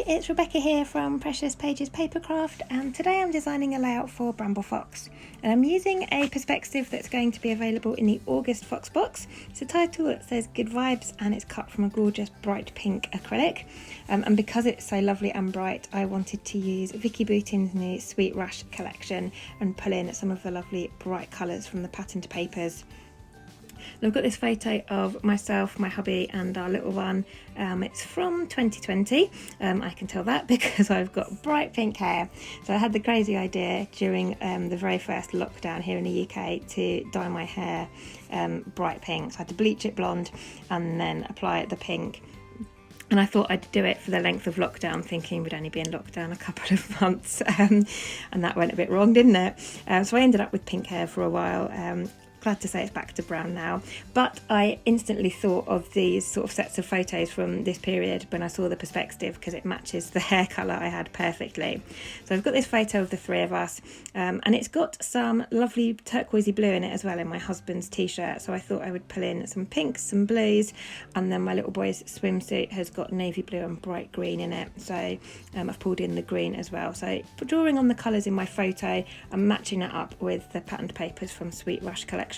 it's Rebecca here from Precious Pages Papercraft, and today I'm designing a layout for Bramble Fox, and I'm using a perspective that's going to be available in the August Fox box. It's a title that says Good Vibes and it's cut from a gorgeous bright pink acrylic, and because it's so lovely and bright I wanted to use Vicky Boutin's new Sweet Rush collection and pull in some of the lovely bright colours from the patterned papers. And I've got this photo of myself, my hubby and our little one. It's from 2020, I can tell that because I've got bright pink hair. So I had the crazy idea during the very first lockdown here in the UK to dye my hair bright pink. So I had to bleach it blonde and then apply it the pink. And I thought I'd do it for the length of lockdown, thinking we'd only be in lockdown a couple of months, and that went a bit wrong, didn't it? So I ended up with pink hair for a while. Glad to say it's back to brown now, but I instantly thought of these sort of sets of photos from this period when I saw the perspective, because it matches the hair colour I had perfectly. So I've got this photo of the three of us, and it's got some lovely turquoisey blue in it as well, in my husband's t-shirt, so I thought I would pull in some pinks, some blues, and then my little boy's swimsuit has got navy blue and bright green in it, so I've pulled in the green as well. So drawing on the colours in my photo and matching that up with the patterned papers from Sweet Rush collection.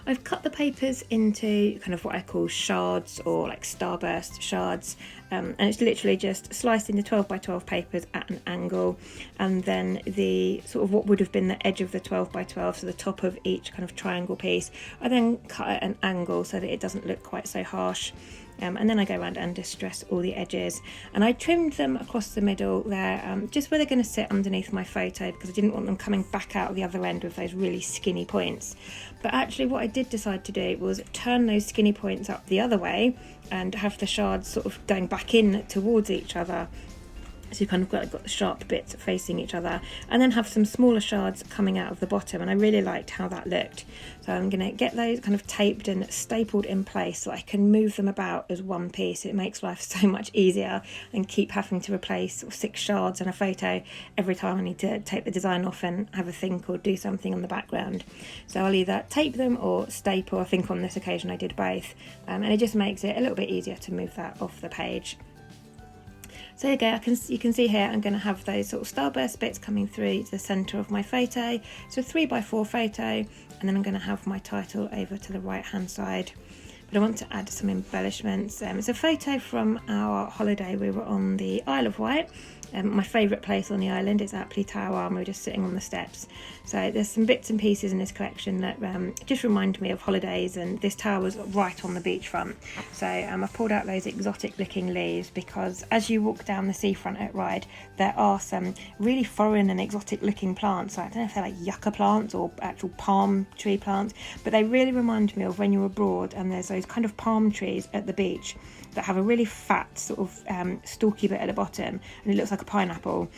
I've cut the papers into kind of what I call shards, or like starburst shards, and it's literally just sliced into 12 by 12 papers at an angle, and then the sort of what would have been the edge of the 12 by 12, so the top of each kind of triangle piece, I then cut at an angle so that it doesn't look quite so harsh. And then I go around and distress all the edges, and I trimmed them across the middle there, just where they're going to sit underneath my photo, because I didn't want them coming back out the other end with those really skinny points. But actually what I did decide to do was turn those skinny points up the other way and have the shards sort of going back in towards each other. So you kind of got the sharp bits facing each other, and then have some smaller shards coming out of the bottom, and I really liked how that looked. So I'm going to get those kind of taped and stapled in place so I can move them about as one piece. It makes life so much easier and keep having to replace sort of 6 shards in a photo every time I need to take the design off and have a think or do something on the background. So I'll either tape them or staple. I think on this occasion I did both, and it just makes it a little bit easier to move that off the page. So there you go, you can see here I'm going to have those sort of starburst bits coming through to the centre of my photo. So a 3x4 photo, and then I'm going to have my title over to the right hand side. But I want to add some embellishments. It's a photo from our holiday. We were on the Isle of Wight. My favourite place on the island is Apley Tower, and we were just sitting on the steps. So there's some bits and pieces in this collection that just remind me of holidays, and this tower was right on the beachfront. So I've pulled out those exotic looking leaves, because as you walk down the seafront at Ryde, there are some really foreign and exotic looking plants. So I don't know if they're like yucca plants or actual palm tree plants, but they really remind me of when you're abroad and there's those kind of palm trees at the beach that have a really fat sort of stalky bit at the bottom, and it looks like a pineapple.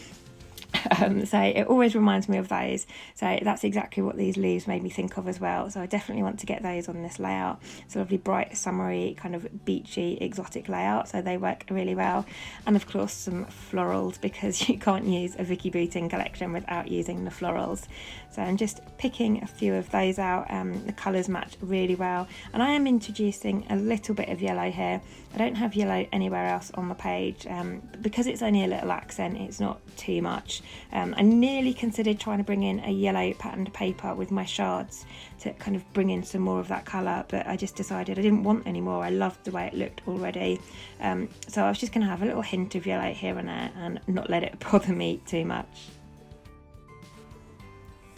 So it always reminds me of those. So that's exactly what these leaves made me think of as well. So I definitely want to get those on this layout. It's a lovely bright summery kind of beachy exotic layout, so they work really well. And of course some florals, because you can't use a Vicky Boutin collection without using the florals. So I'm just picking a few of those out. The colours match really well, and I am introducing a little bit of yellow here. I don't have yellow anywhere else on the page, but because it's only a little accent, it's not too much. I nearly considered trying to bring in a yellow patterned paper with my shards to kind of bring in some more of that colour, but I just decided I didn't want any more. I loved the way it looked already, so I was just going to have a little hint of yellow here and there and not let it bother me too much.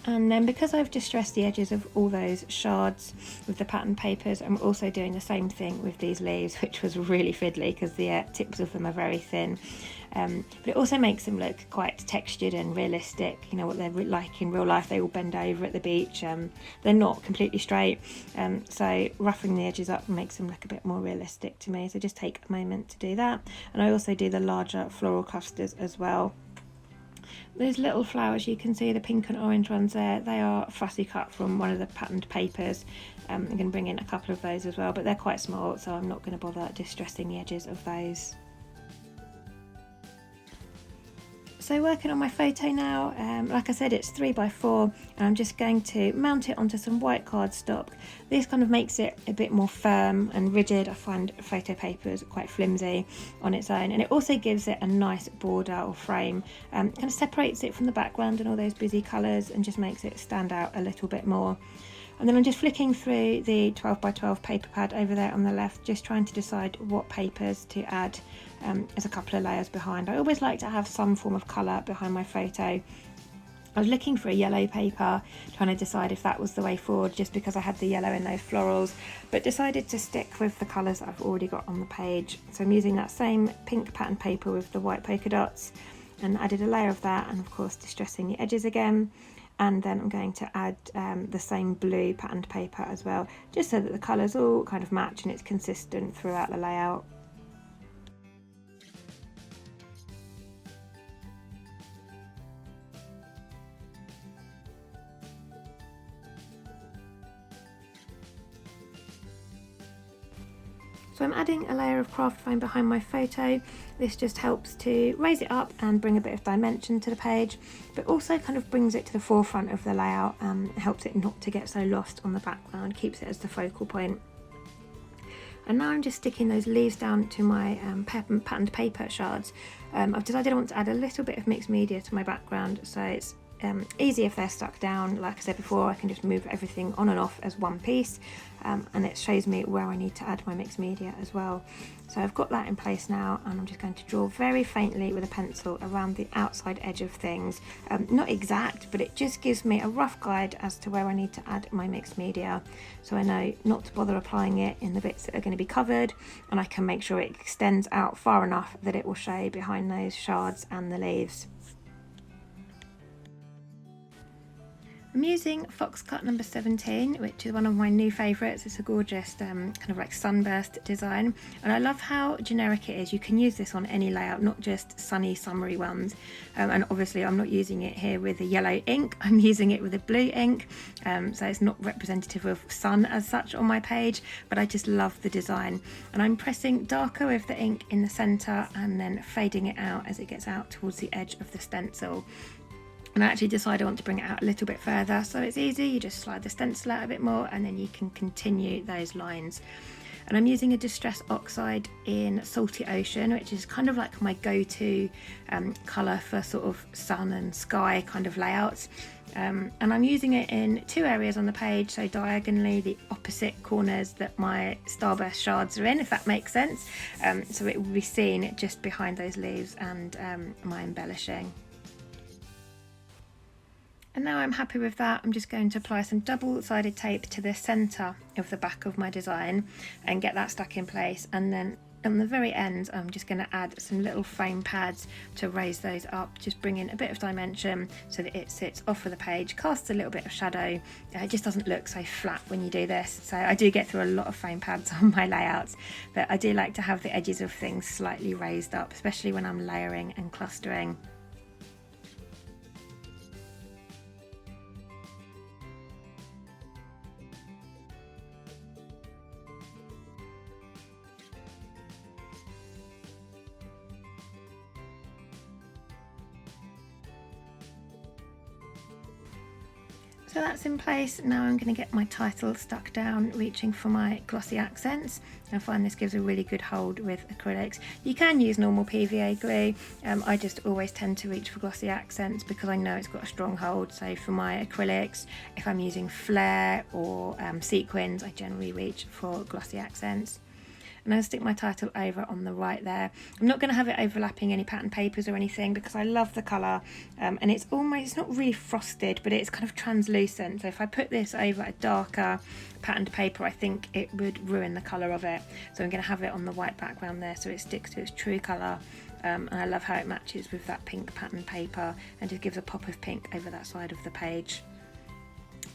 And then because I've distressed the edges of all those shards with the pattern papers, I'm also doing the same thing with these leaves, which was really fiddly because the tips of them are very thin. But it also makes them look quite textured and realistic, you know, what they're like in real life. They all bend over at the beach. They're not completely straight, so roughing the edges up makes them look a bit more realistic to me. So just take a moment to do that. And I also do the larger floral clusters as well. Those little flowers you can see, the pink and orange ones there, they are fussy cut from one of the patterned papers. I'm going to bring in a couple of those as well, but they're quite small, so I'm not going to bother distressing the edges of those. So working on my photo now, like I said, it's 3x4, and I'm just going to mount it onto some white cardstock. This kind of makes it a bit more firm and rigid. I find photo paper is quite flimsy on its own, and it also gives it a nice border or frame, kind of separates it from the background and all those busy colours and just makes it stand out a little bit more. And then I'm just flicking through the 12x12 paper pad over there on the left, just trying to decide what papers to add as a couple of layers behind. I always like to have some form of colour behind my photo. I was looking for a yellow paper, trying to decide if that was the way forward, just because I had the yellow in those florals, but decided to stick with the colours I've already got on the page. So I'm using that same pink pattern paper with the white polka dots, and added a layer of that, and of course distressing the edges again. And then I'm going to add the same blue patterned paper as well, just so that the colours all kind of match and it's consistent throughout the layout. So I'm adding a layer of craft foam behind my photo. This just helps to raise it up and bring a bit of dimension to the page, but also kind of brings it to the forefront of the layout and helps it not to get so lost on the background, keeps it as the focal point. And now I'm just sticking those leaves down to my patterned paper shards. I've decided I want to add a little bit of mixed media to my background, so it's easy if they're stuck down. Like I said before, I can just move everything on and off as one piece, and it shows me where I need to add my mixed media as well. So I've got that in place now, and I'm just going to draw very faintly with a pencil around the outside edge of things. Not exact, but it just gives me a rough guide as to where I need to add my mixed media, so I know not to bother applying it in the bits that are going to be covered, and I can make sure it extends out far enough that it will show behind those shards and the leaves. I'm using Fox Cut number 17, which is one of my new favourites. It's a gorgeous kind of like sunburst design, and I love how generic it is. You can use this on any layout, not just sunny, summery ones. And obviously I'm not using it here with a yellow ink, I'm using it with a blue ink, so it's not representative of sun as such on my page, but I just love the design. And I'm pressing darker with the ink in the centre and then fading it out as it gets out towards the edge of the stencil. And I actually decided I want to bring it out a little bit further, so it's easy. You just slide the stencil out a bit more and then you can continue those lines. And I'm using a Distress Oxide in Salty Ocean, which is kind of like my go-to colour for sort of sun and sky kind of layouts. And I'm using it in two areas on the page, so diagonally the opposite corners that my starburst shards are in, if that makes sense. So it will be seen just behind those leaves and my embellishing. And now I'm happy with that, I'm just going to apply some double-sided tape to the centre of the back of my design and get that stuck in place. And then on the very end, I'm just going to add some little foam pads to raise those up, just bring in a bit of dimension so that it sits off of the page, casts a little bit of shadow. It just doesn't look so flat when you do this. So I do get through a lot of foam pads on my layouts, but I do like to have the edges of things slightly raised up, especially when I'm layering and clustering. So that's in place. Now I'm going to get my title stuck down, reaching for my glossy accents. I find this gives a really good hold with acrylics. You can use normal PVA glue. I just always tend to reach for glossy accents because I know it's got a strong hold. So for my acrylics, if I'm using flare or sequins, I generally reach for glossy accents. And I'll stick my title over on the right there. I'm not going to have it overlapping any pattern papers or anything because I love the colour, and it's not really frosted, but it's kind of translucent. So if I put this over a darker patterned paper, I think it would ruin the colour of it. So I'm going to have it on the white background there so it sticks to its true colour. And I love how it matches with that pink pattern paper and just gives a pop of pink over that side of the page.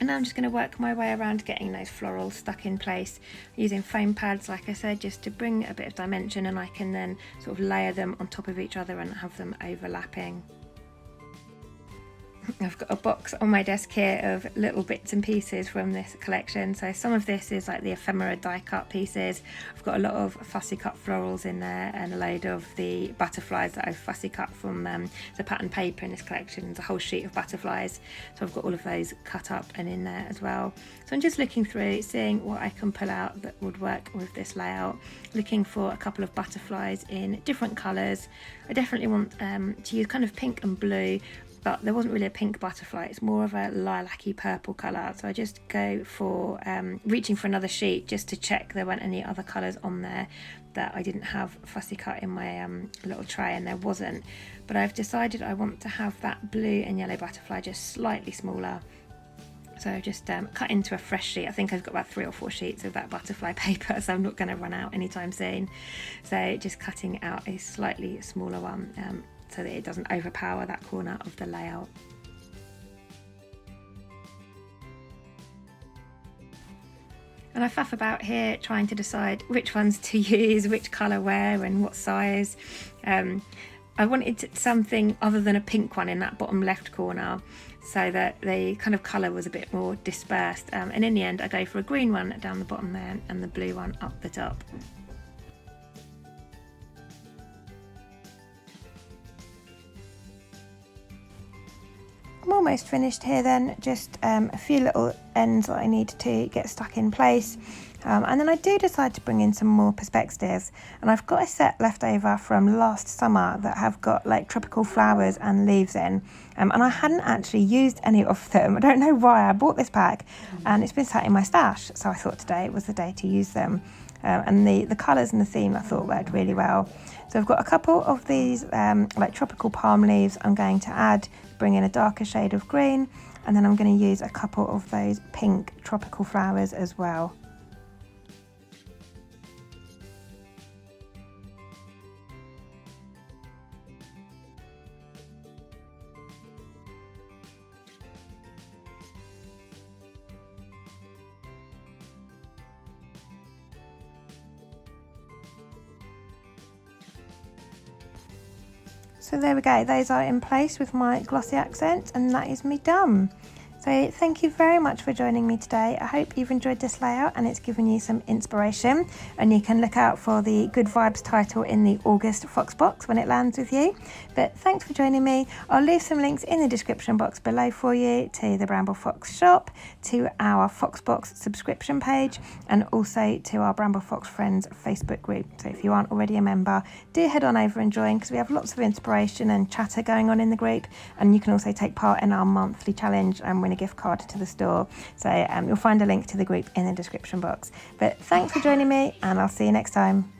And now I'm just going to work my way around getting those florals stuck in place using foam pads, like I said, just to bring a bit of dimension, and I can then sort of layer them on top of each other and have them overlapping. I've got a box on my desk here of little bits and pieces from this collection. So some of this is like the ephemera die cut pieces. I've got a lot of fussy cut florals in there and a load of the butterflies that I've fussy cut from the pattern paper in this collection. There's a whole sheet of butterflies, so I've got all of those cut up and in there as well. So I'm just looking through, seeing what I can pull out that would work with this layout, looking for a couple of butterflies in different colours. I definitely want to use kind of pink and blue, but there wasn't really a pink butterfly, it's more of a lilac-y purple colour. So I just go for reaching for another sheet just to check there weren't any other colours on there that I didn't have fussy cut in my little tray, and there wasn't. But I've decided I want to have that blue and yellow butterfly just slightly smaller. So I've just cut into a fresh sheet. I think I've got about 3 or 4 sheets of that butterfly paper, so I'm not going to run out anytime soon. So just cutting out a slightly smaller one so that it doesn't overpower that corner of the layout. And I faff about here trying to decide which ones to use, which colour where and what size. I wanted something other than a pink one in that bottom left corner, so that the kind of colour was a bit more dispersed. And in the end I go for a green one down the bottom there and the blue one up the top. I'm almost finished here then, just a few little ends that I need to get stuck in place. And then I do decide to bring in some more perspectives, and I've got a set left over from last summer that have got like tropical flowers and leaves in, and I hadn't actually used any of them. I don't know why. I bought this pack and it's been sat in my stash, so I thought today was the day to use them. And the colours and the theme I thought worked really well. So I've got a couple of these like tropical palm leaves I'm going to add, bring in a darker shade of green, and then I'm going to use a couple of those pink tropical flowers as well. So there we go, those are in place with my glossy accents, and that is me done. So thank you very much for joining me today. I hope you've enjoyed this layout and it's given you some inspiration, and you can look out for the Good Vibes title in the August Fox box when it lands with you. But thanks for joining me. I'll leave some links in the description box below for you to the Bramble Fox shop, to our Foxbox subscription page, and also to our Bramble Fox Friends Facebook group. So if you aren't already a member, do head on over and join, because we have lots of inspiration and chatter going on in the group, and you can also take part in our monthly challenge and win a gift card to the store. So you'll find a link to the group in the description box. But thanks for joining me, and I'll see you next time.